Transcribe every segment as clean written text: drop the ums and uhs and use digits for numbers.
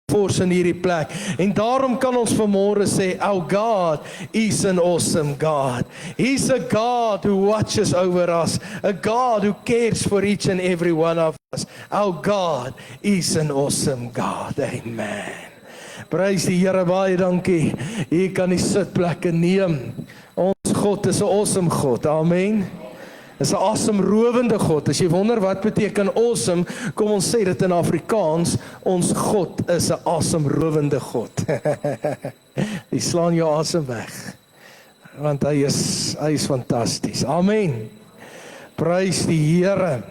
force in hierdie plek. En daarom kan ons vanmôre sê, our God is an awesome God. He's a God who watches over us, a God who cares for each and every one of us. Our God is an awesome God. Amen. Prys die Here, baie dankie. Hier kan die sitplekke neem. Ons God is 'n awesome God. Amen. Is 'n awesome rowende God. As jy wonder wat beteken awesome, kom ons sê dit in Afrikaans, ons God is 'n awesome rowende God. Die slaan jou asem weg. Want hy is fantasties. Amen. Prys die Here.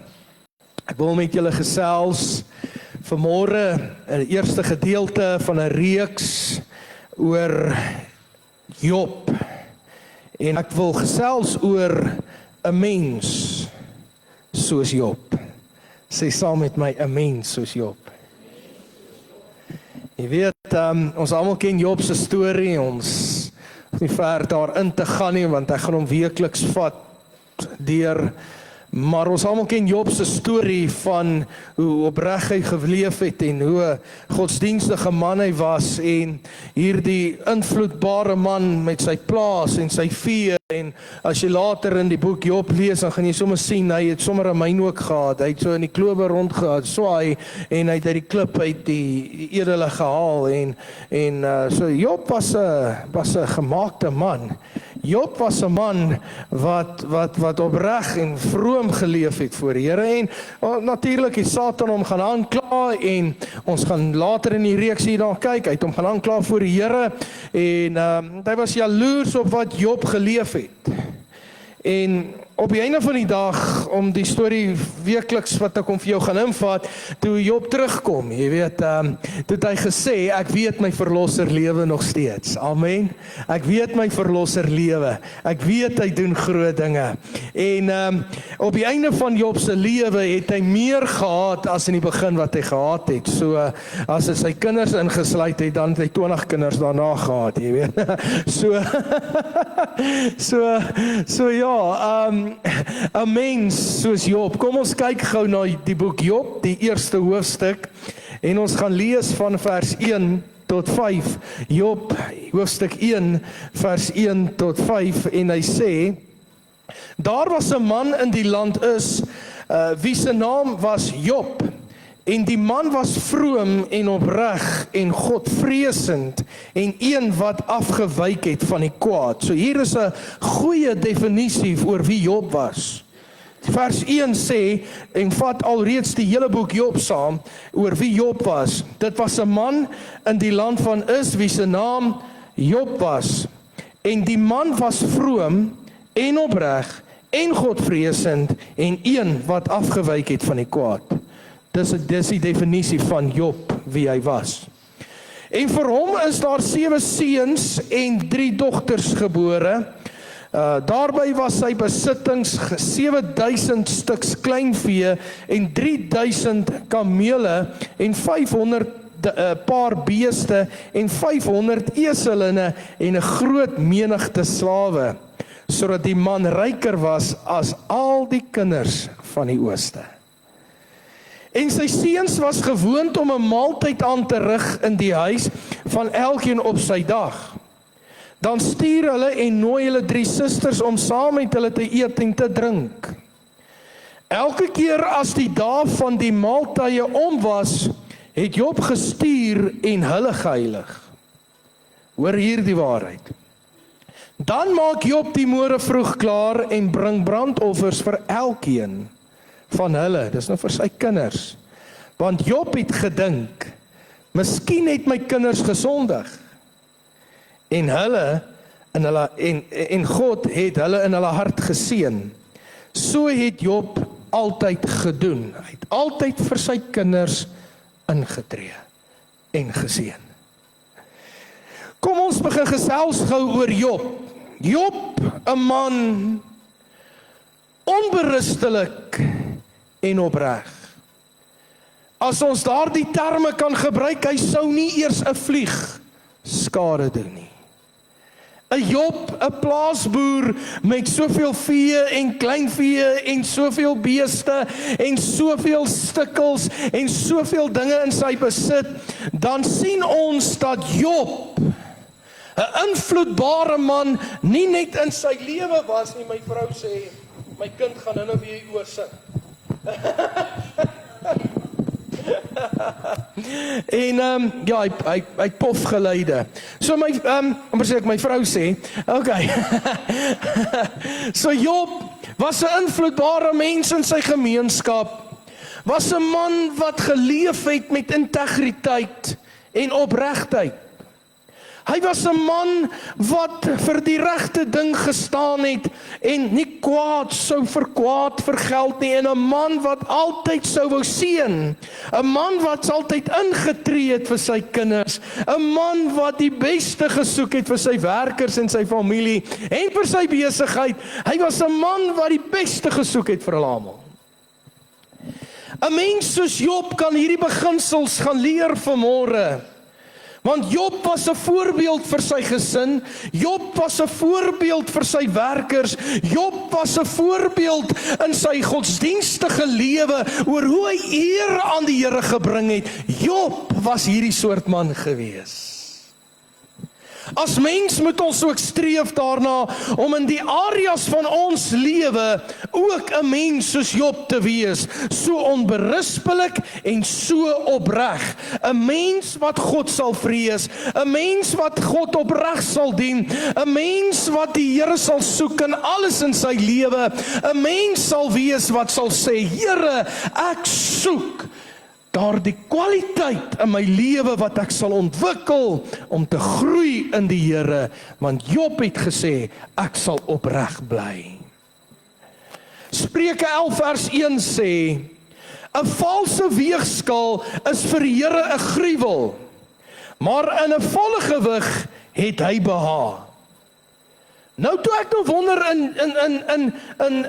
Ek wil met julle gesels vanmôre in die eerste gedeelte van 'n reeks oor Job. En ek wil gesels oor 'n mens soos Job. Sê saam met my, 'n mens soos Job. Jy weet, ons almal ken Job se storie, ons is nie ver daarin te gaan nie, want ek gaan hom weekliks vat deur. Maar ons almal ken Job se storie van hoe opreg hy geleef het en hoe godsdienstige man hy was en hierdie invloedbare man met sy plaas en sy vee. En as jy later in die boek Job lees, dan gaan jy sommer sien, hy het sommer 'n myn ook gehad. Hy het so in die klowe rondgegaan, swaai en hy het uit die klip uit die edele gehaal en so Job was 'n gemaakte man. Job was 'n man wat opreg en vroom geleef het voor die Here en natuurlik het Satan hom gaan aankla en ons gaan later in die reeks hierna kyk, hy het hom gaan aankla voor die Here en hy was jaloers op wat Job geleef het. En op die einde van die dag, om die storie weekliks wat ek hom vir jou gaan invat, toe Job terugkom, jy weet, toe het hy gesê, ek weet my verlosser lewe nog steeds, amen, ek weet my verlosser lewe, ek weet hy doen groot dinge, en op die einde van Job se lewe het hy meer gehad as in die begin wat hy gehad het, so as hy sy kinders ingesluit het, dan het hy 20 kinders daarna gehad, jy weet, so ja, 'n mens soos Job. Kom ons kyk gou na die boek Job, die eerste hoofstuk, en ons gaan lees van vers 1 tot 5. Job, hoofstuk 1, vers 1 tot 5, en hy sê, daar was 'n man in die land Is, wie se naam was Job, en die man was vroom en opreg en godvreesend en een wat afgewyk het van die kwaad. So hier is 'n goeie definisie oor wie Job was. Vers 1 sê, en vat alreeds die hele boek Job saam, oor wie Job was. Dit was 'n man in die land van Is, wie se naam Job was. En die man was vroom en opreg en godvreesend en een wat afgewyk het van die kwaad. Dis die definisie van Job, wie hy was. En vir hom is daar 7 seuns en 3 dogters gebore. Daarby was sy besittings 7000 stuks kleinvee en 3000 kamele en 500 paar beeste en 500 eselinne en 'n groot menigte slawe, sodat die man ryker was as al die kinders van die ooste. En sy seuns was gewoond om 'n maaltyd aan te rig in die huis van elkeen op sy dag. Dan stuur hulle en nooi hulle 3 susters om saam met hulle te eet en te drink. Elke keer as die dae van die maaltye om was, het Job gestuur en hulle geheilig. Hoor hier die waarheid. Dan maak Job die môre vroeg klaar en bring brandoffers vir elkeen van hulle, dis nou vir sy kinders, want Job het gedink, miskien het my kinders gesondig, en God het hulle in hulle hart geseën. So het Job altyd gedoen, hy het altyd vir sy kinders ingetree en geseën. Kom ons begin gesels gou oor Job. Job, 'n man, onberustelik en opreg. As ons daardie terme kan gebruik, hy sou nie eers 'n vlieg skade doen nie. 'n Job, 'n plaasboer met soveel vee en kleinvee en soveel beeste en soveel stikkels en soveel dinge in sy besit, dan sien ons dat Job 'n invloedbare man nie net in sy lewe was nie. My vrou sê, my kind gaan nou weer oor sit. En ja, hy pof geleide. So my my vrou sê, okay. So Job was 'n invloedbare mens in sy gemeenskap. Was 'n man wat geleef het met integriteit en opregtheid. Hy was 'n man wat vir die regte ding gestaan het en nie kwaad sou vir kwaad vergeld nie, en 'n man wat altyd sou wou seën, 'n man wat altyd ingetree het vir sy kinders, 'n man wat die beste gesoek het vir sy werkers en sy familie en vir sy besigheid. Hy was 'n man wat die beste gesoek het vir hulle almal. 'n Mens soos Job kan hierdie beginsels gaan leer vanmôre. Want Job was 'n voorbeeld vir sy gesin, Job was 'n voorbeeld vir sy werkers, Job was 'n voorbeeld in sy godsdienstige lewe oor hoe hy eer aan die Here gebring het. Job was hierdie soort man gewees. As mens moet ons ook streef daarna om in die areas van ons lewe ook 'n mens soos Job te wees, so onberispelik en so opreg. 'n Mens wat God sal vrees, 'n mens wat God opreg sal dien, 'n mens wat die Here sal soek in alles in sy lewe, 'n mens sal wees wat sal sê, Here, ek soek daardie kwaliteit in my lewe wat ek sal ontwikkel om te groei in die Here, want Job het gesê, ek sal opreg bly. Spreuke 11 vers 1 sê, 'n valse weegskaal is vir die Here 'n gruwel, maar in 'n volle gewig het hy behaag. Nou toe ek nou wonder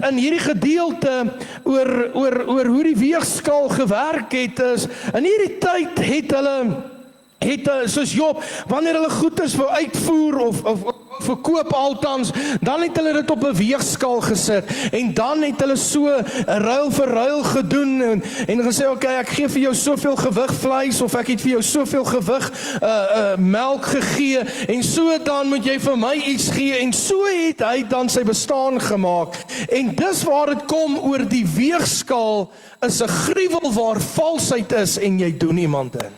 in hierdie gedeelte oor hoe die weegskaal gewerk het, is in hierdie tyd het hulle soos Job, wanneer hulle goedes wou uitvoer of verkoop althans, dan het hulle dit op 'n weegskaal gesit en dan het hulle so 'n ruil vir ruil gedoen en gesê, okay, ek gee vir jou soveel gewig vleis of ek het vir jou soveel gewig melk gegee en so dan moet jy vir my iets gee, en so het hy dan sy bestaan gemaak. En dis waar dit kom oor die weegskaal, is 'n gruwel waar valsheid is en jy doen iemand in.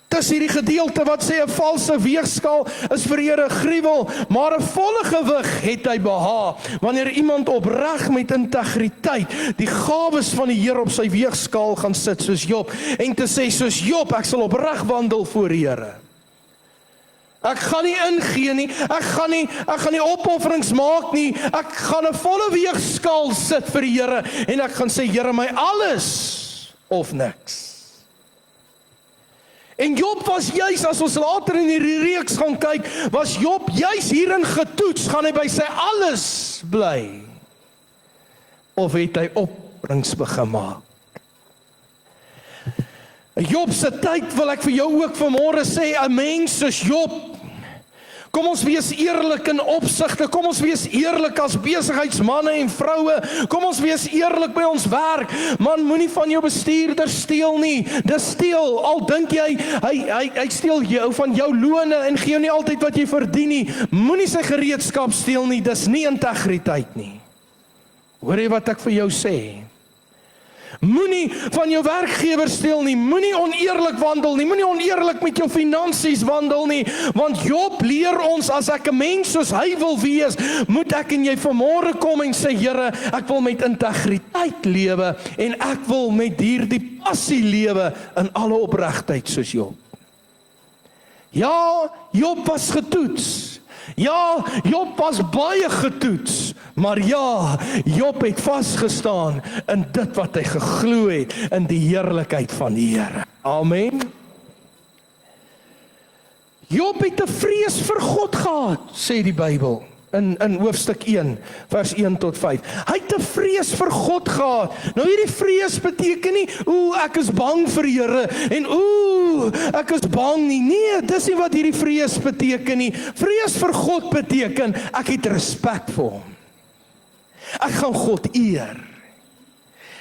Dis hierdie gedeelte wat sê 'n valse weegskaal is vir die Here gruwel, maar 'n volle gewig het hy behaag, wanneer iemand opreg met integriteit die gawes van die Here op sy weegskaal gaan sit soos Job, en te sê soos Job, ek sal opreg wandel voor die Here. Ek gaan nie ingee nie, ek gaan nie opofferings maak nie, ek gaan 'n volle weegskaal sit vir die Here, en ek gaan sê, Here, my alles of niks. En Job was juis, as ons later in die reeks gaan kyk, was Job juis hierin getoets, gaan hy by sy alles bly? Of het hy opbrengs begin maak? Job se tyd wil ek vir jou ook vanmôre sê, 'n mens soos Job, kom ons wees eerlik in opsigte, kom ons wees eerlik as besigheidsmanne en vroue, kom ons wees eerlik by ons werk. Man, moenie van jou bestuurder steel nie, dis steel, al dink jy, hy steel jou van jou lone en gee jou nie altyd wat jy verdien nie, moenie sy gereedskap steel nie, dis nie integriteit nie. Hoor jy wat ek vir jou sê? Moenie van jou werkgewer steel nie, moenie oneerlik wandel nie, moenie oneerlik met jou finansies wandel nie, want Job leer ons, as ek 'n mens soos hy wil wees, moet ek en jy vanmôre kom en sê, Here, ek wil met integriteit lewe, en ek wil met hierdie passie lewe in alle opregtheid soos Job. Ja, Job was getoets. Ja, Job was baie getoets, maar ja, Job het vasgestaan in dit wat hy geglo het, in die heerlikheid van die Here. Amen. Job het 'n vrees vir God gehad, sê die Bybel. in hoofstuk 1, vers 1 tot 5. Hy het 'n vrees vir God gehad. Nou hierdie vrees beteken nie, ek is bang vir die Here, en ek is bang nie. Nee, dis nie wat hierdie vrees beteken nie. Vrees vir God beteken, ek het respek vir hom. Ek gaan God eer.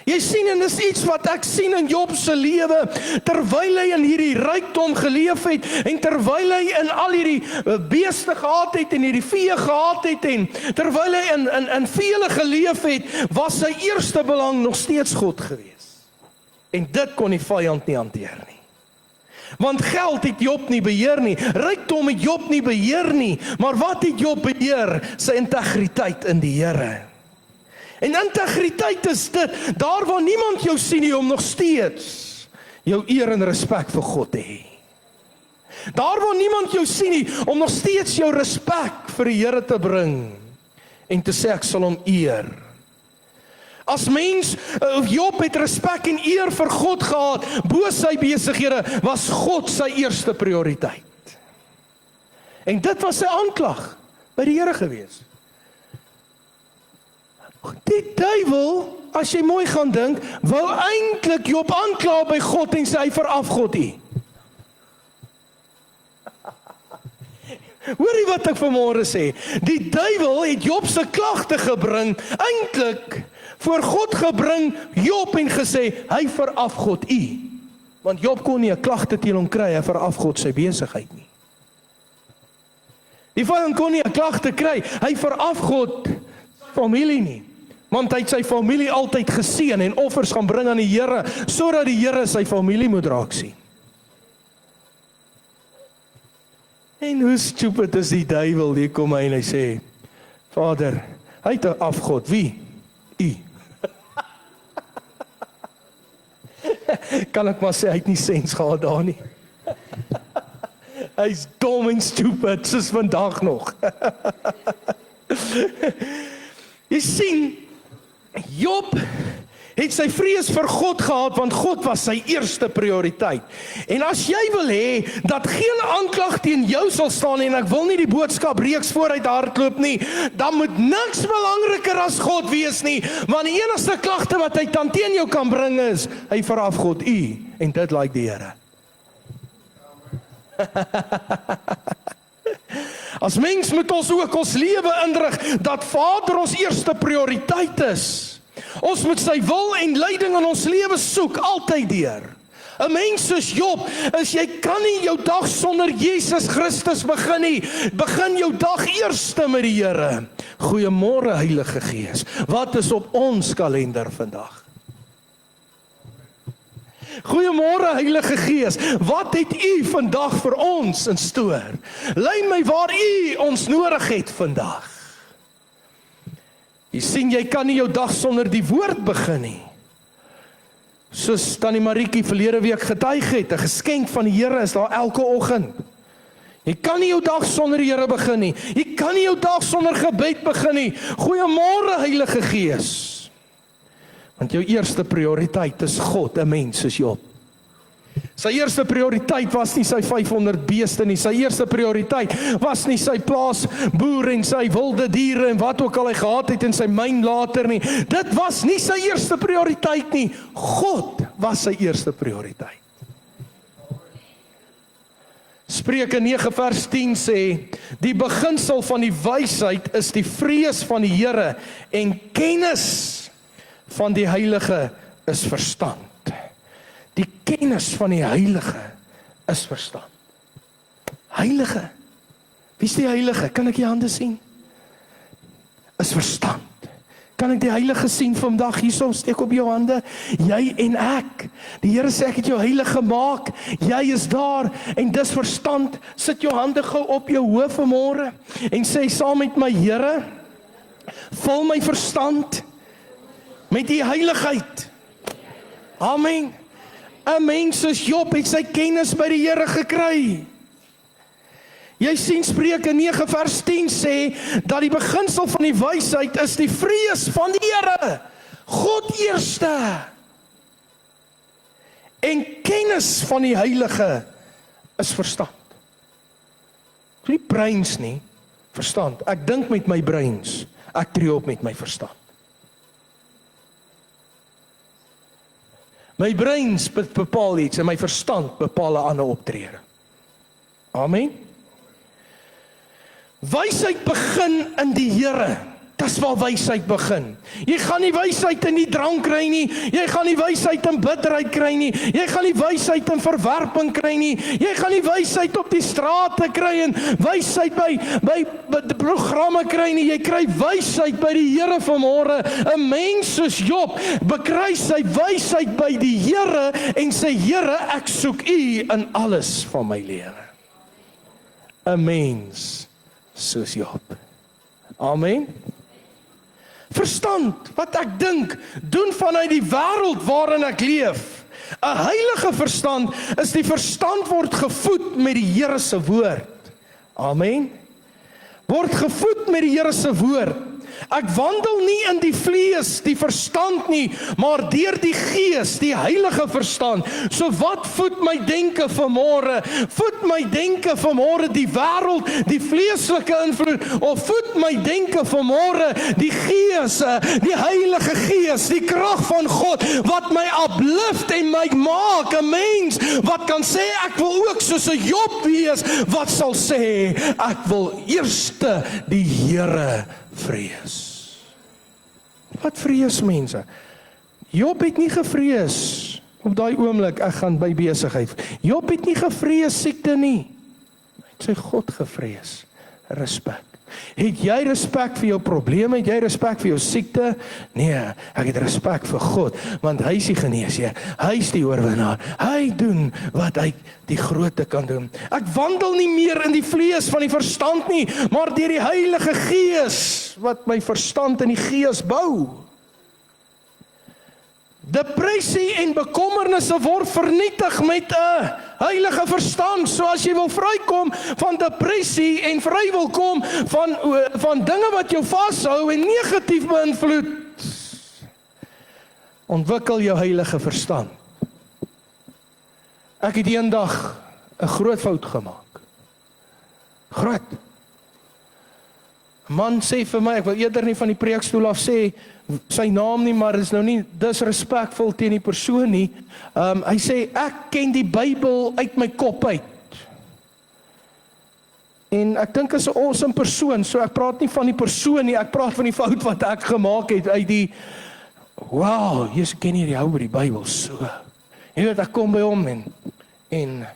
Jy sien, en dis iets wat ek sien in Job se lewe, terwyl hy in hierdie rykdom geleef het, en terwyl hy in al hierdie beeste gehad het, en hierdie vee gehad het, en terwyl hy in vele geleef het, was sy eerste belang nog steeds God gewees. En dit kon die vyand nie hanteer nie. Want geld het Job nie beheer nie, rykdom het Job nie beheer nie, maar wat het Job beheer? Sy integriteit in die Here. En integriteit is dit, daar waar niemand jou sien nie, om nog steeds jou eer en respek vir God te hê. Daar waar niemand jou sien nie, om nog steeds jou respek vir die Here te bring, en te sê ek sal hom eer. As mens, Job het respek en eer vir God gehad, bo sy besighede, was God sy eerste prioriteit. En dit was sy aanklag by die Here gewees. Die duiwel, as jy mooi gaan dink, wou eintlik Job aankla by God en sê hy veraf God u. Hoorie wat ek vanmôre sê, die duiwel het Job se klagte gebring, eintlik voor God gebring, Job en gesê, hy veraf God u. Want Job kon nie 'n klagte teen hom kry, hy veraf God sy besigheid nie. Die vyand kon nie 'n klagte kry, hy veraf God familie nie. Want hy het sy familie altyd geseën en offers gaan bring aan die Here, sodat die Here sy familie moet raak sien. En hoe stupid is die duiwel, die kom hy en hy sê, Vader, hy het 'n afgod, wie? U. Kan ek maar sê, hy het nie sens gehad daar nie. Hy's dom en stupid, soos vandag nog. Jy sien, Job het sy vrees vir God gehad, want God was sy eerste prioriteit. En as jy wil hê, dat geen aanklag teen jou sal staan, en ek wil nie die boodskap reeks vooruit hardloop nie, dan moet niks belangriker as God wees nie, want die enigste klagte wat hy dan teen jou kan bring is, hy veraf God u, en dit like die Here. As mens moet ons ook ons lewe inrig, dat Vader ons eerste prioriteit is. Ons moet sy wil en leiding in ons lewe soek, altyd deur. 'n Mens soos Job, jy kan nie jou dag sonder Jesus Christus begin nie. Begin jou dag eerste met die Here. Goeiemôre Heilige Gees. Wat is op ons kalender vandag? Goeiemôre Heilige Gees, wat het u vandag vir ons in stoor? Lei my waar u ons nodig het vandag. Jy sien, jy kan nie jou dag sonder die woord begin nie. Soos Tannie Marietjie verlede week getuig het, 'n geskenk van die Here is daar elke oggend. Jy kan nie jou dag sonder die Here begin nie. Jy kan nie jou dag sonder gebed begin nie. Goeiemôre Heilige Gees. Want jou eerste prioriteit is God, 'n mens soos Job. Sy eerste prioriteit was nie sy 500 beeste nie. Sy eerste prioriteit was nie sy plaasboer en sy wilde diere en wat ook al hy gehad het in sy myn later nie. Dit was nie sy eerste prioriteit nie. God was sy eerste prioriteit. Spreuke 9 vers 10 sê, die beginsel van die wysheid is die vrees van die Here en kennis van die Heilige is verstand. Die kennis van die Heilige is verstand. Heilige. Wie is die Heilige? Kan ek die hande sien? Is verstand. Kan ek die Heilige sien vandag hierso? Steek op jou hande. Jy en ek. Die Here sê ek het jou heilig gemaak. Jy is daar en dis verstand. Sit jou hande gou op jou hoof vanmôre en sê saam met my, Here, vul my verstand met die heiligheid. Amen. 'n Mens soos Job het sy kennis by die Here gekry. Jy sien Spreuke 9 vers 10 sê, dat die beginsel van die wysheid is die vrees van die Here. God eerste. En kennis van die Heilige is verstand. Nie breins nie, Verstand. Ek dink met my breins, ek tree op met my verstand. My breins bepaal iets en my verstand bepaal 'n ander optrede. Amen. Wysheid begin in die Here. Dis waar wysheid begin. Jy gaan nie wysheid in die drank kry nie. Jy gaan nie wysheid in bitterheid kry nie. Jy gaan nie wysheid in verwerping kry nie. Jy gaan nie wysheid op die strate kry en wysheid by programme kry nie. Jy kry wysheid by die Here vanmôre. 'n Mens soos Job bekry sy wysheid by die Here en sê, Here, ek soek U in alles van my lewe. 'n Mens soos Job. Amen. Verstand, wat ek dink, doen vanuit die wêreld waarin ek leef. 'n Heilige verstand is die verstand word gevoed met die Here se woord. Amen. Word gevoed met die Here se woord. Ek wandel nie in die vlees, die verstand nie, maar deur die Gees, die heilige verstand. So wat voed my denke vanmôre? Voed my denke vanmôre die wêreld, die vleeslike invloed, of voed my denke vanmôre die Gees, die Heilige Gees, die krag van God, wat my uplift en my maak 'n mens, wat kan sê, ek wil ook soos 'n Job wees, wat sal sê, ek wil eerste die Here vrees. Wat vrees mense? Job het nie gevrees op daai oomblik, ek gaan by besigheid. Job het nie gevrees siekte nie. Hy het sy God gevrees. Respek. Het jy respek vir jou probleme? Het jy respek vir jou siekte? Nee, ek het respek vir God, want hy is die geneesheer. Hy is die oorwinnaar. Hy doen wat hy die grootte kan doen. Ek wandel nie meer in die vlees van die verstand nie, maar deur die Heilige Gees, wat my verstand in die Gees bou. Depressie en bekommernisse word vernietig met 'n heilige verstand. So as jy wil vrykom van depressie en vry wil kom van dinge wat jou vashou en negatief beïnvloed, ontwikkel jou heilige verstand. Ek het eendag 'n groot fout gemaak. Groot. 'n Man sê vir my, ek wil eerder nie van die preekstoel af sê sy naam nie, maar is nou nie disrespekvol teen die persoon nie. Hy sê, ek ken die Bybel uit my kop uit. En ek dink is 'n awesome persoon, so ek praat nie van die persoon nie, ek praat van die fout wat ek gemaak het uit die, wow, jy ken hierdie hou met die Bybel so. Jy weet, ek kom by hom en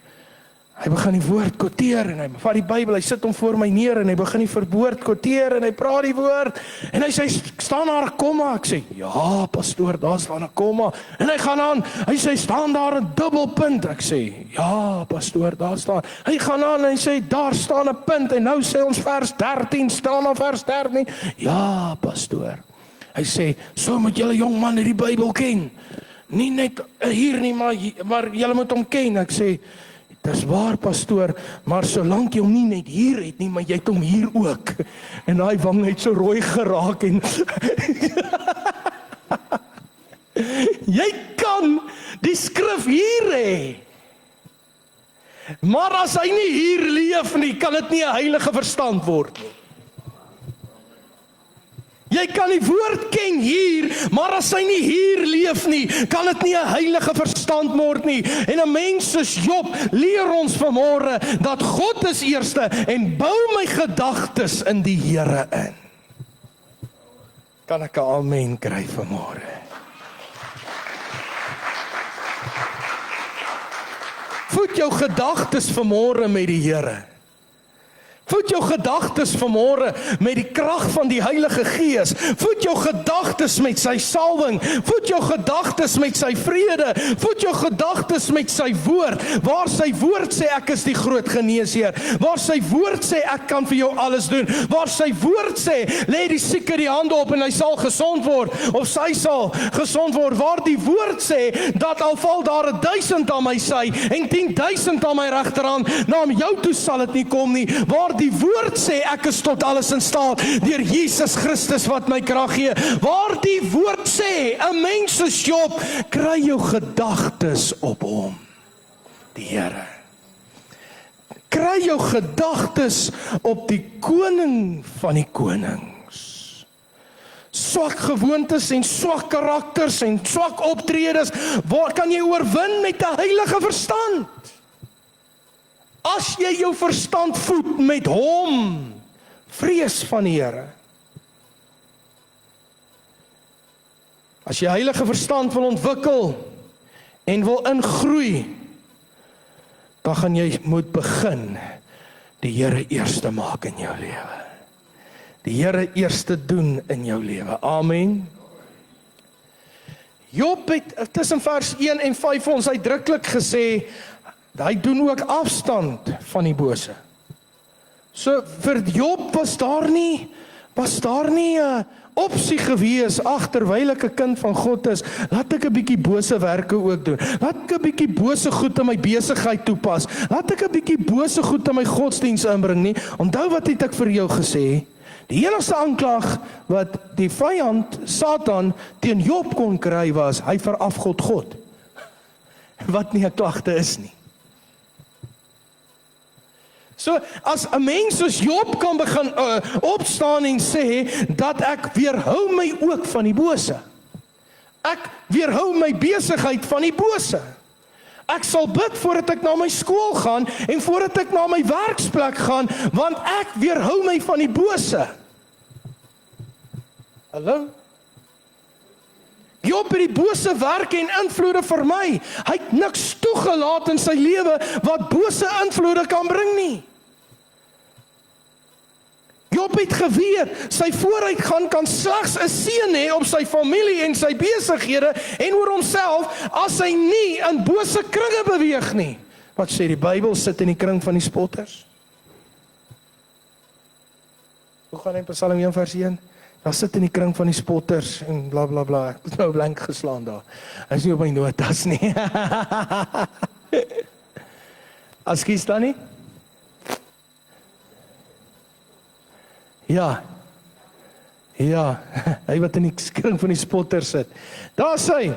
hy begin die woord quoteer en hy vat die Bybel, hy sit hom voor my neer en hy begin die woord quoteer en hy praat die woord en hy sê, staan daar 'n komma? Ek sê, ja pastoor, daar staan 'n komma. En hy gaan aan, hy sê, staan daar 'n dubbelpunt? Ek sê, ja pastoor, daar staan. Hy gaan aan en hy sê, daar staan 'n punt en nou sê ons vers 13, staan daar vers 13. Ja pastoor. Hy sê, so moet julle jong man die Bybel ken. Nie net hier nie, maar julle moet hom ken. Ek sê, dis waar pastoor, maar solank jy hom nie net hier het nie, maar jy het hom hier ook. En daai wang het so rooi geraak en jy kan die skrif hier hê. Maar as hy nie hier leef nie, kan dit nie 'n heilige verstand word nie. Jy kan die woord ken hier, maar as hy nie hier leef nie, kan dit nie 'n heilige verstand word nie. En 'n mens soos Job leer ons vanmôre dat God is eerste en bou my gedagtes in die Here in. Kan ek 'n amen kry vanmôre? Voed jou gedagtes vanmôre met die Here. Voed jou gedagtes vanmôre met die krag van die Heilige Gees. Voed jou gedagtes met sy salwing. Voed jou gedagtes met sy vrede. Voed jou gedagtes met sy woord. Waar sy woord sê ek is die groot geneesheer. Waar sy woord sê ek kan vir jou alles doen. Waar sy woord sê lê die sieke die hande op en hy sal gesond word. Of sy sal gesond word. Waar die woord sê dat al val daar 1000 aan my sy en 10,000 aan my regterhand, na jou toe sal dit nie kom nie. Waar die woord sê ek is tot alles in staat deur Jesus Christus wat my krag gee. Waar die woord sê 'n mens soos Job, kry jou gedagtes op hom, die Here. kry jou gedagtes op die koning van die konings. Swak gewoontes en swak karakters en swak optredes, waar kan jy oorwin met 'n heilige verstand? As jy jou verstand voed met hom, vrees van die Here. As jy heilige verstand wil ontwikkel en wil ingroei, dan gaan jy moet begin die Here eerste maak in jou lewe. Die Here eerste doen in jou lewe. Amen. Job het tussen vers 1 en 5 ons uitdruklik gesê, hy doen ook afstand van die bose. So vir Job was daar nie 'n opsie gewees, terwyl ek 'n kind van God is, laat ek 'n bietjie bose werke ook doen. Laat ek 'n bietjie bose goed in my besigheid toepas. Laat ek 'n bietjie bose goed in my godsdiens inbring nie. Onthou wat het ek vir jou gesê? Die enigste aanklag wat die vyand, Satan, teen Job kon kry was, hy verafgod God. Wat nie 'n klagte is nie. So, as 'n mens soos Job kan begin opstaan en sê, dat ek weerhou my ook van die bose. Ek weerhou my besigheid van die bose. Ek sal bid voordat ek na my skool gaan, en voordat ek na my werksplek gaan, want ek weerhou my van die bose. Hallo? Job het die bose werke en invloede vermy. Hy het niks toegelaat in sy lewe wat bose invloede kan bring nie. Job het geweet, sy vooruitgang kan slegs 'n seën hê op sy familie en sy besighede en oor homself as hy nie in bose kringe beweeg nie. Wat sê die Bybel, sit in die kring van die spotters? Hoe gaan hy in Psalm 1 vers 1? Daar sit in die kring van die spotters en bla bla bla. Ek het nou blank geslaan daar. Hy is nie op my notas nie. As kies dan nie? Ja, hy wat in die kring van die spotters sit. Daar sê,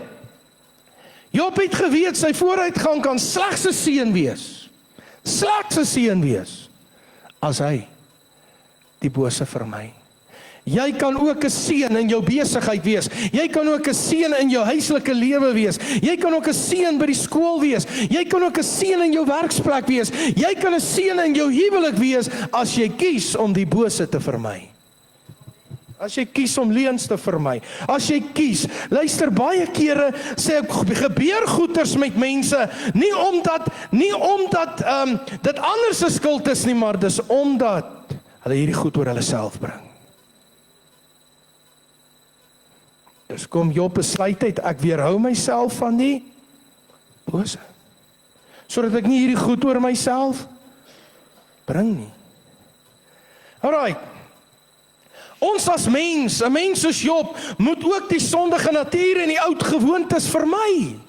Job het geweet, sy vooruitgang kan slegs 'n seën wees. Slegs 'n seën wees, as hy die bose vermy. Jy kan ook 'n seën in jou besigheid wees. Jy kan ook 'n seën in jou huislike lewe wees. Jy kan ook 'n seën by die skool wees. Jy kan ook 'n seën in jou werksplek wees. Jy kan 'n seën in jou huwelik wees as jy kies om die bose te vermy. As jy kies om leuns te vermy. As jy kies, luister, baie kere sê ek, gebeur goeters met mense, nie omdat dit anders se skuld is nie, maar dis omdat hulle hierdie goed oor hulle self bring. Dus kom Job besluit uit, ek weerhou myself van die bose, sodat ek nie hierdie goed oor myself bring nie. Alright, ons as mens, 'n mens soos Job, moet ook die sondige natuur en die oud gewoontes vermy.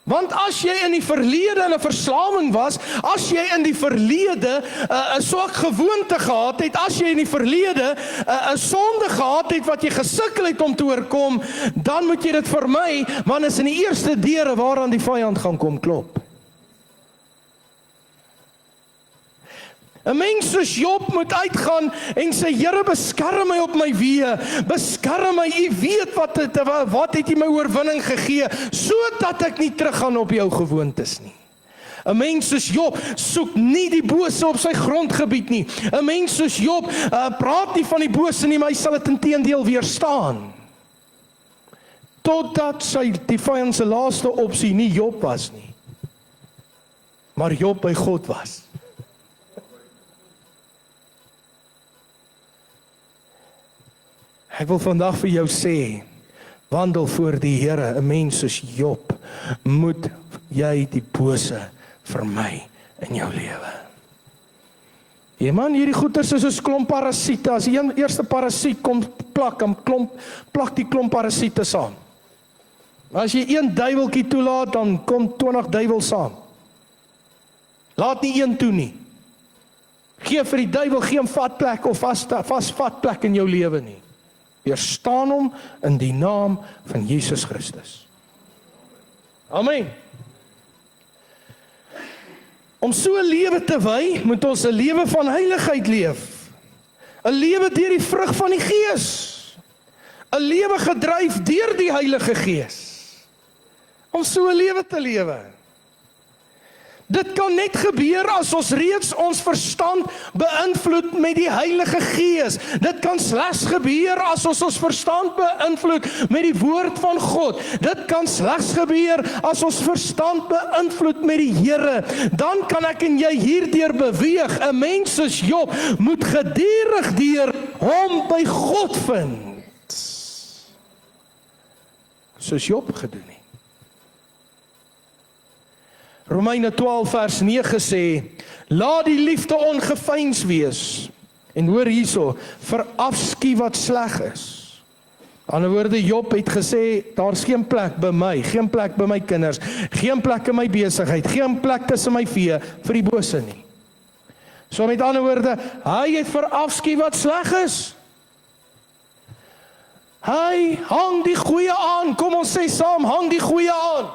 Want as jy in die verlede in 'n verslawing was, as jy in die verlede 'n swak gewoonte gehad het, as jy in die verlede 'n sonde gehad het wat jy gesukkel het om te oorkom, dan moet jy dit vermy, want is in die eerste deure waaraan die vyand gaan kom klop. 'n Mens soos Job moet uitgaan en sê, Here, beskerm my op my weë, beskerm my, U weet wat het U my oorwinning gegee, sodat ek nie teruggaan op jou gewoontes nie. 'n Mens soos Job soek nie die bose op sy grondgebied nie. 'n Mens soos Job praat nie van die bose nie, maar hy sal dit inteendeel weerstaan. Totdat die vyand se laaste opsie nie Job was nie, maar Job by God was. Ek wil vandag vir jou sê, wandel voor die Here, 'n mens soos Job, moet jy die bose vermy in jou lewe. Ja man, hierdie goeters is soos klomp parasiete. As die eerste parasiet kom plak die klomp parasiete saam. As jy een duiweltjie toelaat, dan kom 20 duiwels saam. Laat nie een toe nie. Gee vir die duiwel geen vatplek of vas vatplek in jou lewe nie. Weerstaan hom in die naam van Jesus Christus. Amen. Om so 'n lewe te wy, moet ons 'n lewe van heiligheid leef. 'n Lewe deur die vrug van die Gees. 'n Lewe gedryf deur die Heilige Gees. Om so 'n lewe te lewe. Dit kan net gebeur as ons reeds ons verstand beïnvloed met die Heilige Gees. Dit kan slegs gebeur as ons ons verstand beïnvloed met die woord van God. Dit kan slegs gebeur as ons verstand beïnvloed met die Here. Dan kan ek en jy hierdeur beweeg. 'n Mens soos Job moet gedurig deur hom by God vind. Soos Job gedoen het. Romeine 12 vers 9 sê, laat die liefde ongeveins wees. En hoor hierso, verafskie wat sleg is. Aan die woorde, Job het gesê, daar is geen plek by my, geen plek by my kinders, geen plek in my besigheid, geen plek tussen my vee, vir die bose nie. So met ander woorde, hy het verafskie wat sleg is. Hy hang die goeie aan, kom ons sê saam, hang die goeie aan.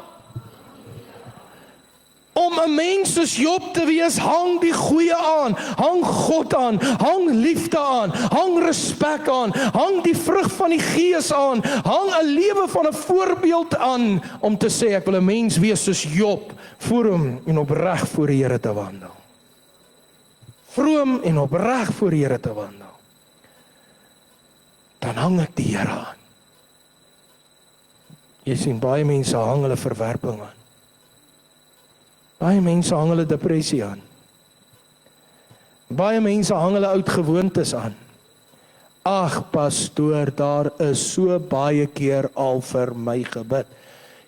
Om 'n mens soos Job te wees, hang die goeie aan, hang God aan, hang liefde aan, hang respek aan, hang die vrug van die Gees aan, hang 'n lewe van 'n voorbeeld aan, om te sê, ek wil 'n mens wees soos Job, vroom en opreg voor die Here te wandel. Vroom en opreg voor die Here te wandel. Dan hang ek die Here aan. Jy sien, baie mense hang hulle verwerping aan. Baie mense hang hulle depressie aan. Baie mense hang hulle oud gewoontes aan. Ag pastoor, daar is so baie keer al vir my gebid.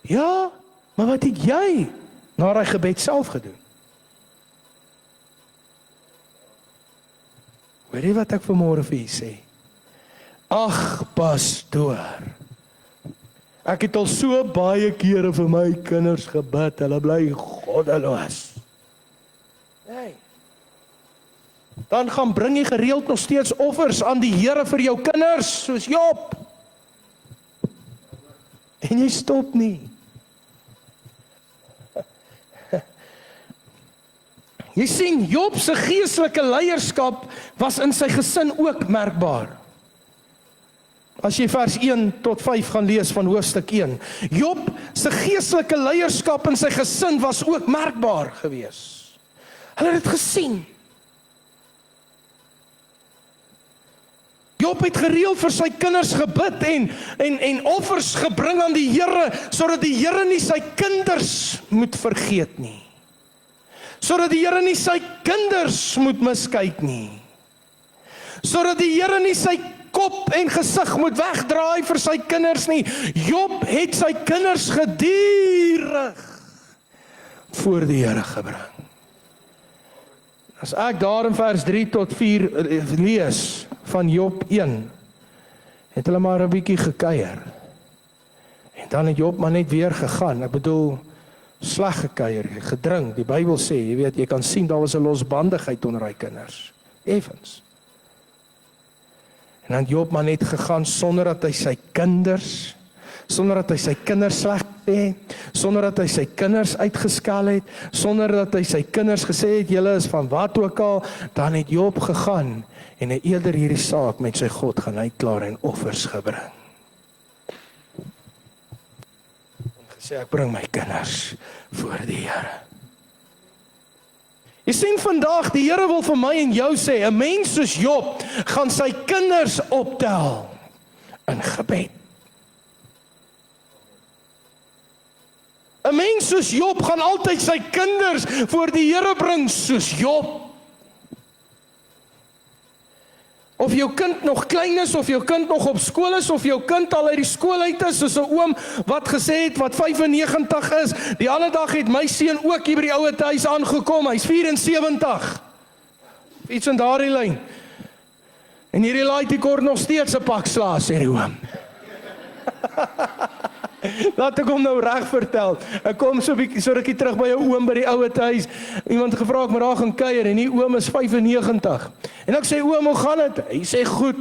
Ja, maar wat het jy na daai gebed self gedoen? Weet jy wat ek vanmôre vir u sê? Ag pastoor, ek het al so baie kere vir my kinders gebid, hulle bly goddeloos. Nee. Dan gaan bring jy gereeld nog steeds offers aan die Here vir jou kinders, soos Job. En jy stop nie. Jy sien, Job se geestelike leierskap was in sy gesin ook merkbaar. As jy vers 1 tot 5 gaan lees van hoofstuk 1. Job se geestelike leierskap in sy gesin was ook merkbaar gewees. Hulle het dit gesien. Job het gereeld vir sy kinders gebid en offers gebring aan die Here, sodat die Here nie sy kinders moet vergeet nie. Sodat die Here nie sy kinders moet miskyk nie. Sodat die Here nie sy kop en gesig moet wegdraai vir sy kinders nie. Job het sy kinders gedurig voor die Here gebring. As ek daar in vers 3 tot 4 lees van Job 1, het hulle maar 'n bietjie gekuier. En dan het Job maar net weer gegaan. Ek bedoel, sleg gekuier, gedrink. Die Bybel sê, jy weet, jy kan sien daar was 'n losbandigheid onder hy kinders. Effens. En dan Job maar net gegaan sonder dat hy sy kinders sleg sê, sonder dat hy sy kinders uitgeskel het, sonder dat hy sy kinders gesê het, julle is van wat ook al, dan het Job gegaan en hy eerder hierdie saak met sy God gaan uitklaar en offers gebring. En gesê, ek bring my kinders voor die Here. Jy sien vandag, die Here wil vir my en jou sê, 'n mens soos Job gaan sy kinders optel in gebed. 'n Mens soos Job gaan altyd sy kinders voor die Here bring soos Job. Of jou kind nog klein is, of jou kind nog op skool is, of jou kind al uit die skool uit is, soos 'n oom wat gesê het, wat 95 is, die ander dag het my seun ook hier by die ouer huis aangekom, hy's 74. Iets in daardie lyn. En hierdie laaitjie kort nog steeds 'n pak slaag, sê die oom. Laat ek hom nou reg vertel. Ek kom so 'n bietjie so rukkie terug by jou oom by die ouer huis. Iemand gevra ek maar daar gaan kuier en die oom is 95. En ek sê, oom, hoe gaan dit? Hy sê, goed,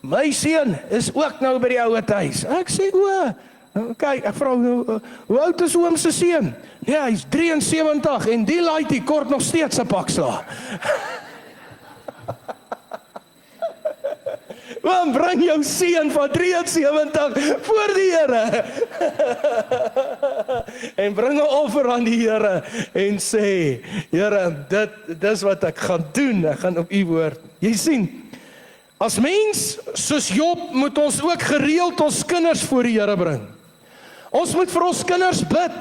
my seun is ook nou by die ouer huis. Ek sê, Kyk, ek vra, hoe oud is oom se seun? Ja, hy's 73 en die laaitjie kort nog steeds 'n pak sla. Oom, bring jou seun van 73 voor die Here. En bring 'n offer aan die Here en sê, Here, dis wat ek gaan doen. Ek gaan op U woord. Jy sien, as mens soos Job moet ons ook gereeld ons kinders voor die Here bring. Ons moet vir ons kinders bid.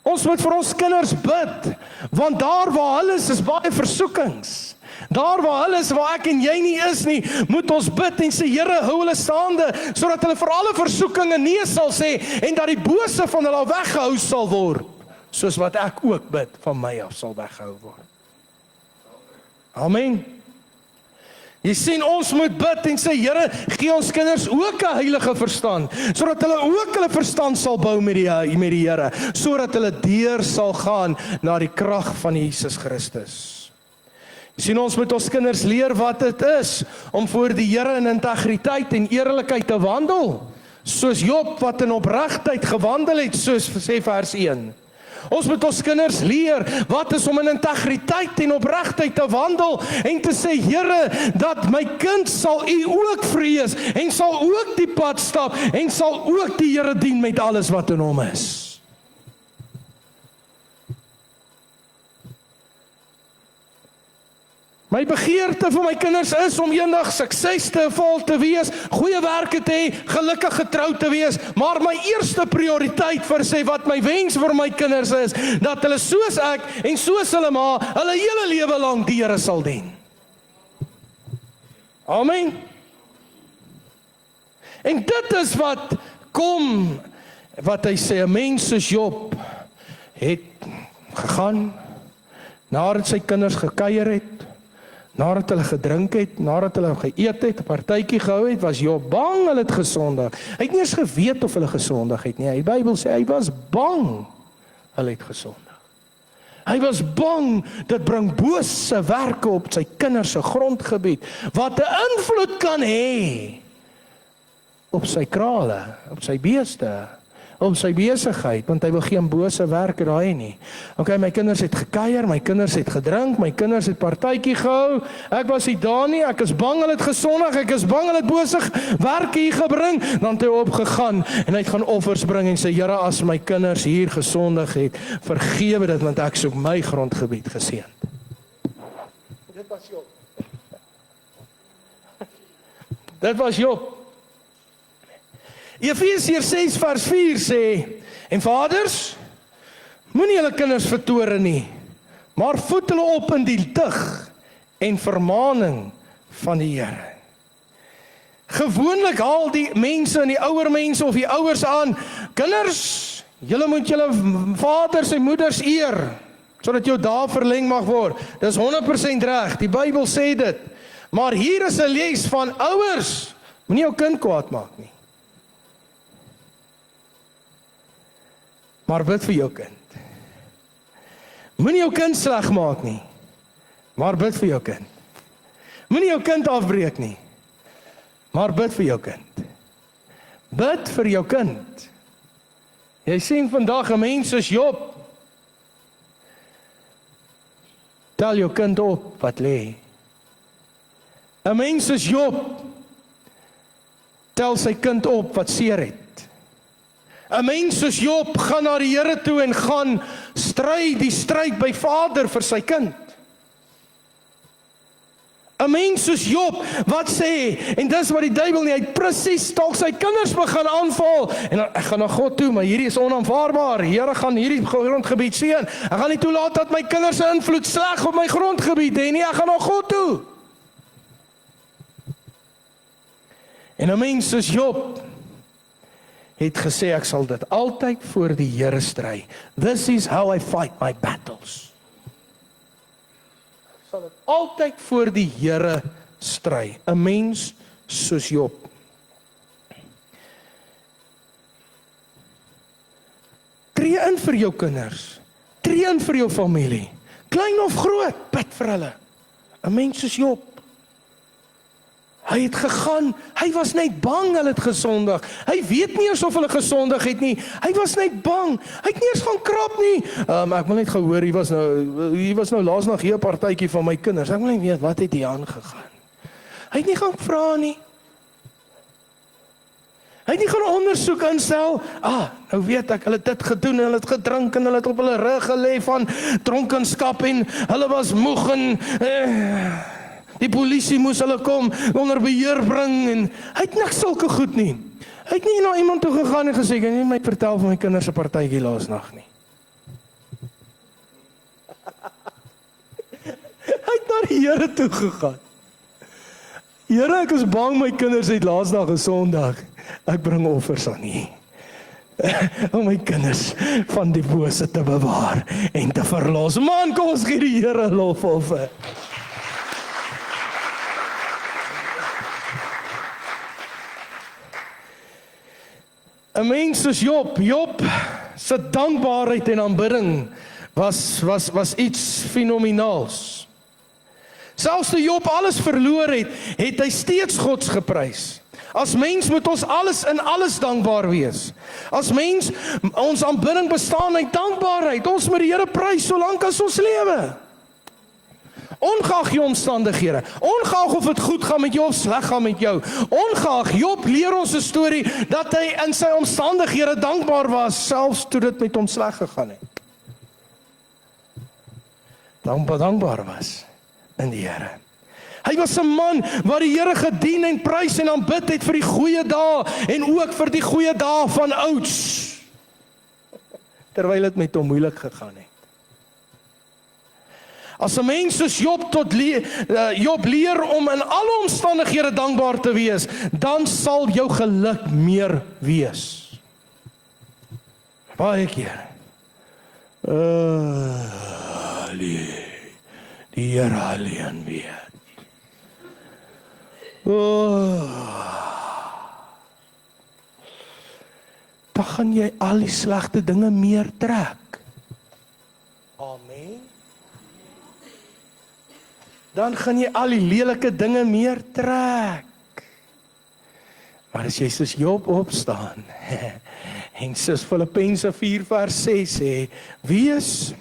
Ons moet vir ons kinders bid, want daar waar hulle is baie versoekings. Daar waar hulle is, waar ek en jy nie is nie, moet ons bid en sê, Here, hou hulle staande, sodat hulle vir alle versoekinge nee sal sê, en dat die bose van hulle weggehou sal word, soos wat ek ook bid, van my af sal weggehou word. Amen. Jy sien, ons moet bid en sê, Here, gee ons kinders ook 'n heilige verstand, sodat hulle ook hulle verstand sal bou met die Here, sodat hulle deur sal gaan na die krag van Jesus Christus. Jy sien, ons moet ons kinders leer wat dit is om voor die Here in integriteit en eerlikheid te wandel, soos Job wat in opregtheid gewandel het, soos sê vers 1. Ons moet ons kinders leer wat is om in integriteit en opregtheid te wandel en te sê, Here, dat my kind sal U ook vrees en sal ook die pad stap en sal ook die Here dien met alles wat in hom is. My begeerte vir my kinders is om eendag suksesvol te wees, goeie werke te hê, gelukkig getroud te wees, maar my eerste prioriteit vir sê wat my wens vir my kinders is, dat hulle soos ek en soos hulle ma, hulle hele lewe lank die Here sal dien. Amen. En dit is wat kom, wat hy sê, 'n mens soos Job het gegaan, nadat sy kinders gekuier het, nadat hulle gedrink het, nadat hulle geëet het, 'n partytjie gehou het, was Job bang hulle het gesondig. Hy het nie eens geweet of hulle gesondig het nie. Die Bybel sê hy was bang hulle het gesondig. Hy was bang, dit bring bose werke op sy kinders se grondgebied, wat 'n invloed kan hê op sy krale, op sy beeste, op sy besigheid, want hy wil geen bose werke daar hê nie. Okay, my kinders het gekuier, my kinders het gedrink, my kinders het partytjie gehou, ek was nie daar nie, ek is bang hulle het gesondig, ek is bang hulle het bose werke hier gebring, dan het hy opgegaan, en hy het gaan offers bring, en sê, Here, as my kinders hier gesondig het, vergewe dit, want ek soek my grondgebied geseënd. Dit was Job. Dit was Job. Efesiërs 6 vers 4 sê, en vaders, moenie julle kinders vertoren nie, maar voed hulle op in die dig en vermaning van die Here. Gewoonlik haal die mense en die ouer mense of die ouers aan, kinders, julle moet julle vaders en moeders eer, sodat jou dae verleng mag word. Dis 100% reg, die Bybel sê dit. Maar hier is 'n les van ouers, moenie jou kind kwaad maak nie. Maar bid vir jou kind. Moenie jou kind sleg maak nie, maar bid vir jou kind. Moenie jou kind afbreek nie, maar bid vir jou kind. Bid vir jou kind. Jy sien vandag 'n mens soos Job, tel jou kind op wat lê. 'n Mens soos Job, tel sy kind op wat seer het. 'n Mens soos Job gaan na die Here toe en gaan stry die stryd by Vader vir sy kind. 'n Mens soos Job wat sê, en dis wat die duiwel nie, hy het presies dalk sy kinders begin aanval, en dan, ek gaan na God toe, maar hierdie is onaanvaarbaar, Here gaan hierdie grondgebied seën, ek gaan nie toelaat dat my kinders se invloed sleg op my grondgebied hê nie, ek gaan na God toe. En 'n mens soos Job het gesê, ek sal dit altyd voor die Here stry. This is how I fight my battles. Ek sal dit altyd voor die Here stry. 'n Mens soos Job. Tree in vir jou kinders. Tree in vir jou familie. Klein of groot, bid vir hulle. 'n Mens soos Job. Hy het gegaan, hy was net bang hulle het gesondig. Hy weet nie eens of hulle gesondig het nie. Hy was net bang. Hy het nie eens gaan krap nie. Ek wil net gehoor, hier was nou laas nog hier 'n partytjie van my kinders. Ek wil net weet, wat het hier aangegaan? Hy het nie gaan vra nie. Hy het nie gaan ondersoek instel. Nou weet ek, hulle het dit gedoen, hulle het gedrink en hulle het op hulle rug gelê van dronkenskap en hulle was moeg en die polisie moes hulle kom onder beheer bring en hy het niks sulke goed nie. Hy het nie na iemand toe gegaan en gesê, "Kan jy my vertel van my kinders se partytjie laasnag nie." Hy het na die Here toe gegaan. Here, ek is bang my kinders het laasnag 'n Sondag. Ek bring offers aan U. Om my kinders van die bose te bewaar en te verlos. Man, kom ons gee die Here lofoffer. 'n mens soos Job se dankbaarheid en aanbidding was iets fenomenaals. Selfs toe Job alles verloor het hy steeds God geprys. As mens moet ons in alles dankbaar wees. As mens, ons aanbidding bestaan uit dankbaarheid. Ons moet die Here prys solank as ons lewe. Ongeag die omstandighede, ongeag of dit goed gaan met jou of sleg gaan met jou, ongeag, Job leer ons 'n storie dat hy in sy omstandighede dankbaar was, selfs toe dit met hom sleg gegaan het. Dankbaar was in die Here. Hy was 'n man wat die Here gedien en prys en aanbid het vir die goeie dae en ook vir die goeie dae van ouds, terwyl dit met hom moeilik gegaan het. As 'n mens soos Job leer om in alle omstandighede dankbaar te wees, dan sal jou geluk meer wees. Baie keer. Die Here alleen weet. Dan gaan jy al die slegte dinge meer trek. Amen. Dan gaan jy al die lelike dinge meer trek. Maar as jy soos Job opstaan, en soos Filippense 4 vers 6 sê, wees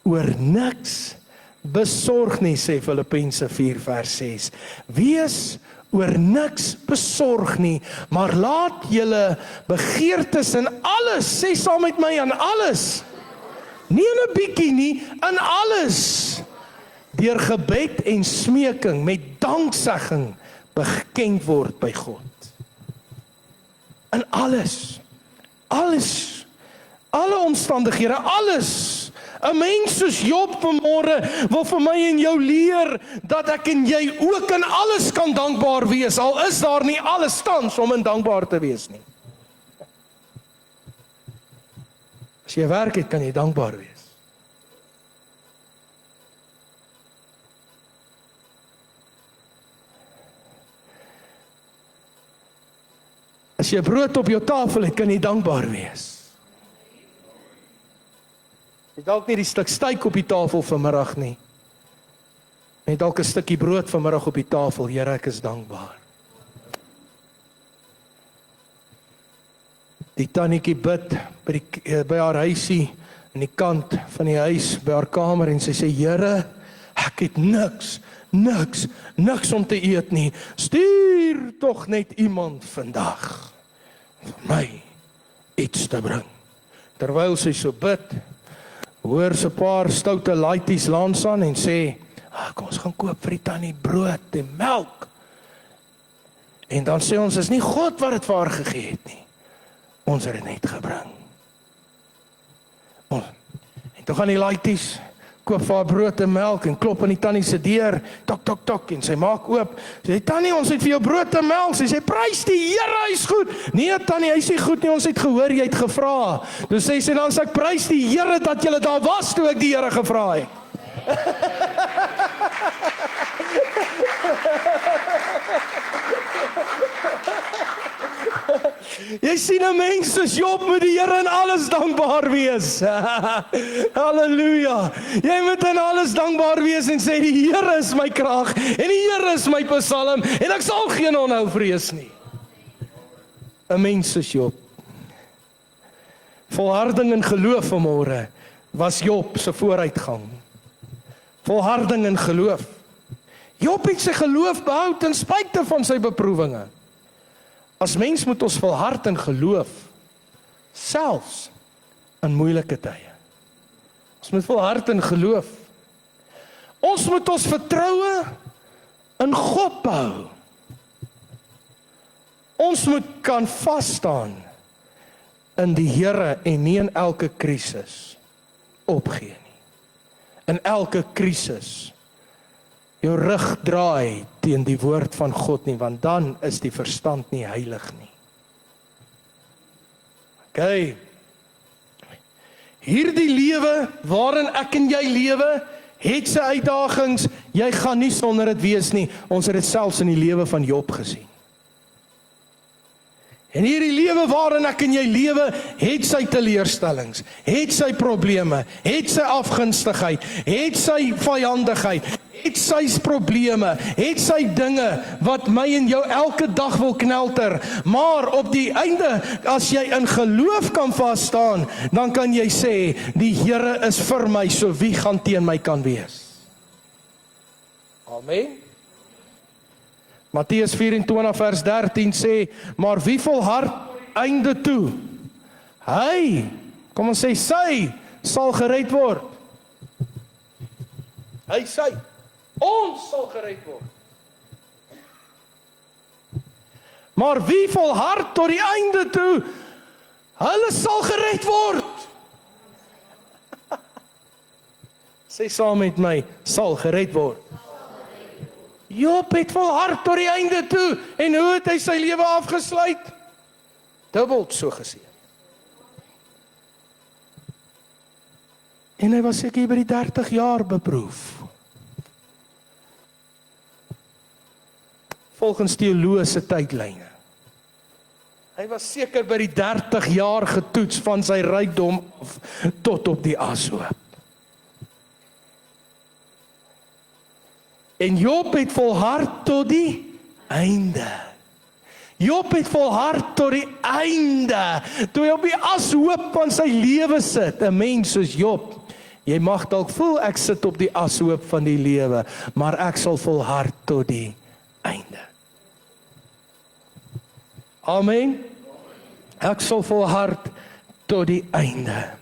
oor niks besorg nie, sê Filippense 4 vers 6. Wees oor niks besorg nie, maar laat julle begeertes in alles, sê saam met my, in alles, nie in 'n bietjie nie, in alles, deur gebed en smeking met danksegging bekend word by God. In alles, alle omstandighede, alles. 'n Mens soos Job vanmôre wil vir my en jou leer dat ek en jy ook in alles kan dankbaar wees, al is daar nie alles tans om in dankbaar te wees nie. As jy werk het, kan jy dankbaar wees. As jy brood op jou tafel het, kan jy dankbaar wees. Jy dalk nie die stuk steak op die tafel vanmiddag nie. Jy dalk 'n stukkie brood vanmiddag op die tafel. Here, ek is dankbaar. Die tannetjie bid by haar huisie aan die kant van die huis by haar kamer en sy sê, Here, ek het niks om te eet nie. Stuur tog net iemand vandag vir my iets te bring. Terwyl sy so bid, hoor sy 'n paar stoute laities langs aan en sê, kom ons gaan koop vir die tannie brood en melk. En dan sê ons, is nie God wat dit vir haar gegee het nie. Ons het dit net gebring. En toe gaan die laities, koop vir haar brood en melk en klop aan die tannie se deur, tok tok tok, en sy maak oop. Sy sê, tannie, ons het vir jou brood en melk. Sy sê, prys die Here, hy's goed. Nee tannie, hy's nie goed nie, ons het gehoor jy het gevra. Dus sy sê, dan sê ek, prys die Here dat jy daar was toe ek die Here gevra het. Jy sien 'n mens soos Job moet die Here in alles dankbaar wees. Halleluja. Jy moet in alles dankbaar wees en sê die Here is my krag en die Here is my psalm en ek sal geen onhou vrees nie. 'n Mens soos Job. Volharding in geloof vanmôre was Job se vooruitgang. Volharding in geloof. Job het sy geloof behou ten spyte van sy beproewinge. As mens moet ons volhard in geloof, selfs in moeilike tye. Ons moet volhard in geloof. Ons moet ons vertroue in God behou. Ons moet kan vas staan in die Here en nie in elke krisis opgee nie. In elke krisis jou rug draai teen die woord van God nie, want dan is die verstand nie heilig nie. Okay. Hierdie lewe waarin ek en jy lewe, het sy uitdagings, jy gaan nie sonder dit wees nie. Ons het dit selfs in die lewe van Job gesien. En hierdie lewe waarin ek en jy lewe, het sy teleurstellings, het sy probleme, het sy afgunstigheid, het sy vyandigheid, het sy probleme, het sy dinge wat my en jou elke dag wil knelter. Maar op die einde, as jy in geloof kan vasstaan, dan kan jy sê, die Here is vir my, so wie gaan teen my kan wees? Amen. Matteus 24 vers 13 sê, maar wie volhard einde toe? Hy, kom ons sê, sy sal gered word. Hy sy, ons sal gered word. Maar wie volhard tot die einde toe? Hulle sal gered word. Sê saam met my, sal gered word. Job het volhard tot die einde toe, en hoe het hy sy lewe afgesluit? Dubbeld so gesê. En hy was seker by die 30 jaar beproef. Volgens teologiese tydlyne. Hy was seker by die 30 jaar getoets van sy rykdom tot op die ashoop. En Job het volhard tot die einde. Job het volhard tot die einde. Toe hy op die ashoop van sy lewe sit, 'n mens soos Job. Jy mag dalk voel ek sit op die ashoop van die lewe, maar ek sal volhard tot die einde. Amen. Ek sal volhard tot die einde.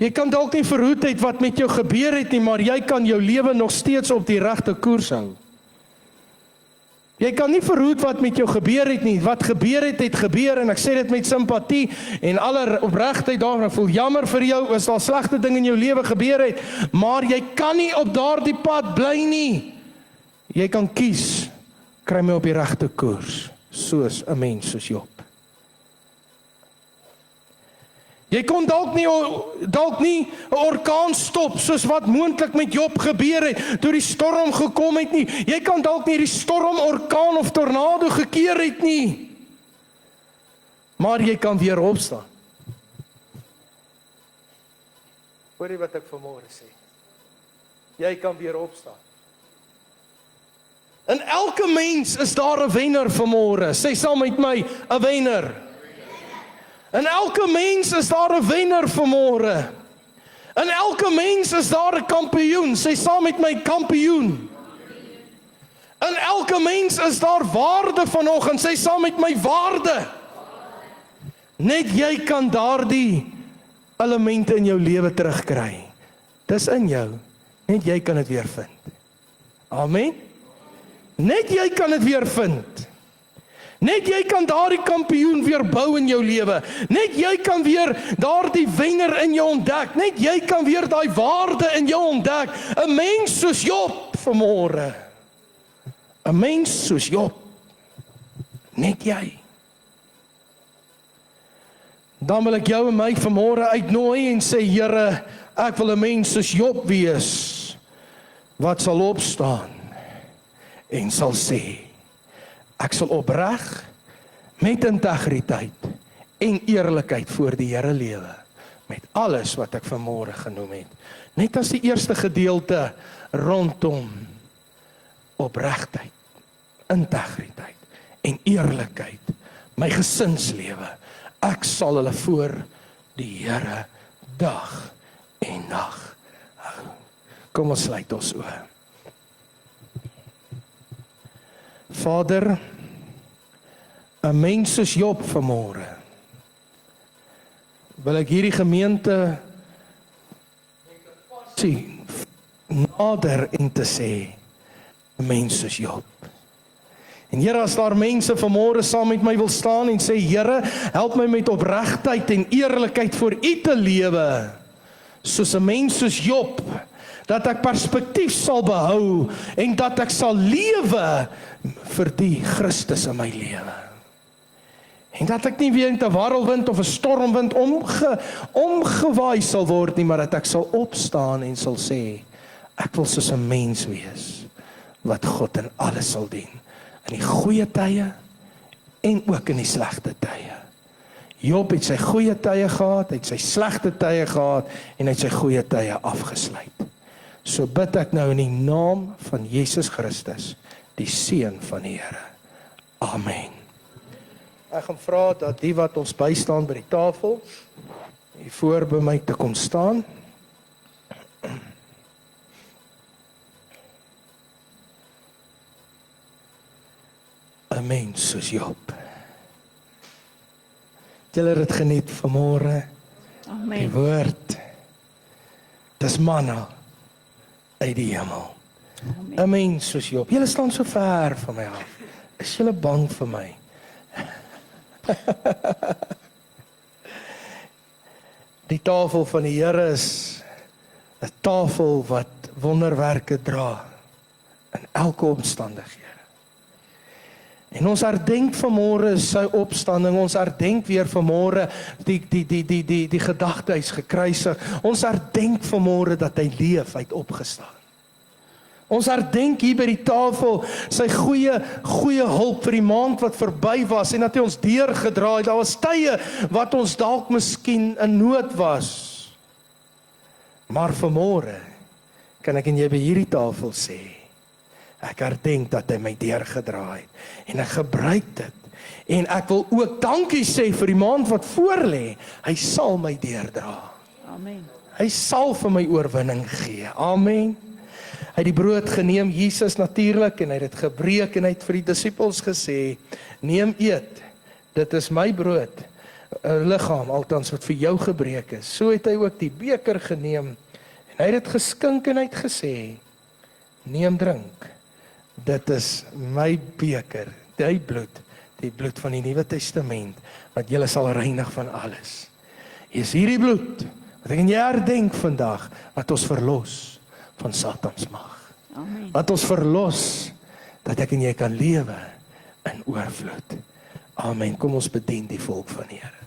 Jy kan dalk nie verhoed het wat met jou gebeur het nie, maar jy kan jou lewe nog steeds op die regte koers hou. Jy kan nie verhoed wat met jou gebeur het nie. Wat gebeur het, het gebeur, en ek sê dit met simpatie en aller opregtheid daarvan. Ek voel jammer vir jou as daar slegte dinge in jou lewe gebeur het, maar jy kan nie op daardie pad bly nie. Jy kan kies, kry my op die regte koers, soos 'n mens soos Job. Jy kon dalk nie 'n orkaan stop, soos wat moontlik met Job gebeur het, toe die storm gekom het nie. Jy kan dalk nie die storm, orkaan of tornado gekeer het nie. Maar jy kan weer opstaan. Hoor jy wat ek vanmôre sê? Jy kan weer opstaan. In elke mens is daar 'n wenner vanmôre. Sê saam met my, 'n wenner. In elke mens is daar 'n wenner vanmôre. In elke mens is daar 'n kampioen. Sê saam met my, kampioen. In elke mens is daar waarde vanoggend. Sê saam met my, waarde. Net jy kan daardie elemente in jou lewe terugkry. Dis in jou. Net jy kan dit weer vind. Amen. Net jy kan dit weer vind. Net jy kan daardie kampioen weer bou in jou lewe. Net jy kan weer daardie wenner in jou ontdek. Net jy kan weer daai waarde in jou ontdek. 'n Mens soos Job vanmôre. 'n Mens soos Job. Net jy. Dan wil ek jou en my vanmôre uitnooi en sê, Here, ek wil 'n mens soos Job wees, wat sal opstaan en sal sê, ek sal opreg met integriteit en eerlikheid voor die Here lewe, met alles wat ek vanmôre genoem het. Net as die eerste gedeelte rondom opregtheid, integriteit en eerlikheid, my gesinslewe, ek sal hulle voor die Here dag en nag hou. Kom ons sluit ons oë. Vader, 'n mens soos Job vanmôre, wil ek hierdie gemeente sien, nader en te sê, 'n mens soos Job. En Here, as daar mense vanmôre saam met my wil staan en sê, Here, help my met opregtheid en eerlikheid voor U te lewe, soos 'n mens soos Job, dat ek perspektief sal behou en dat ek sal lewe vir die Christus in my lewe. En dat ek nie weer in 'n warrelwind of 'n stormwind omgewaai sal word nie, maar dat ek sal opstaan en sal sê, ek wil soos 'n mens wees, wat God in alles sal dien. In die goeie tye en ook in die slegte tye. Job het sy goeie tye gehad, het sy slegte tye gehad en het sy goeie tye afgesluit. So bid ek nou in die naam van Jesus Christus, die Seun van die Here. Amen. Ek gaan vra dat die wat ons bystaan by die tafel, hier voor by my te kom staan. 'n mens soos Job. Julle het dit geniet vanmôre. Amen. Die woord, dis manna uit die hemel. 'n mens soos Job. Julle staan so ver van my af. Is julle bang vir my? Die tafel van die Here is 'n tafel wat wonderwerke dra in elke omstandighede. En ons herdenk vanmôre sy opstanding, ons herdenk weer vanmôre die gedagte hy's gekruisig. Ons herdenk vanmôre dat hy leef, hy het opgestaan. Ons herdenk hier by die tafel sy goeie hulp vir die maand wat verby was en dat hy ons deurgedra het. Daar was tye wat ons dalk miskien in nood was. Maar vanmôre kan ek en jy by hierdie tafel sê, ek herdenk dat hy my deurgedra het en ek gebruik dit. En ek wil ook dankie sê vir die maand wat voorlê. Hy sal my deurdra. Amen. Hy sal vir my oorwinning gee. Amen. Hy het die brood geneem, Jesus natuurlik, en hy het dit gebreek en hy het vir die disippels gesê, neem eet, dit is my brood, 'n liggaam althans wat vir jou gebreek is. So het hy ook die beker geneem en hy het dit geskink en hy het gesê, neem drink, dit is my beker, die bloed van die Nuwe Testament, wat julle sal reinig van alles. Is hierdie bloed, wat ek en jy herdenk vandag, wat ons verlos van Satans mag. Amen. Wat ons verlos, dat ek en jy kan lewe in oorvloed. Amen. Kom ons bedien die volk van die Here.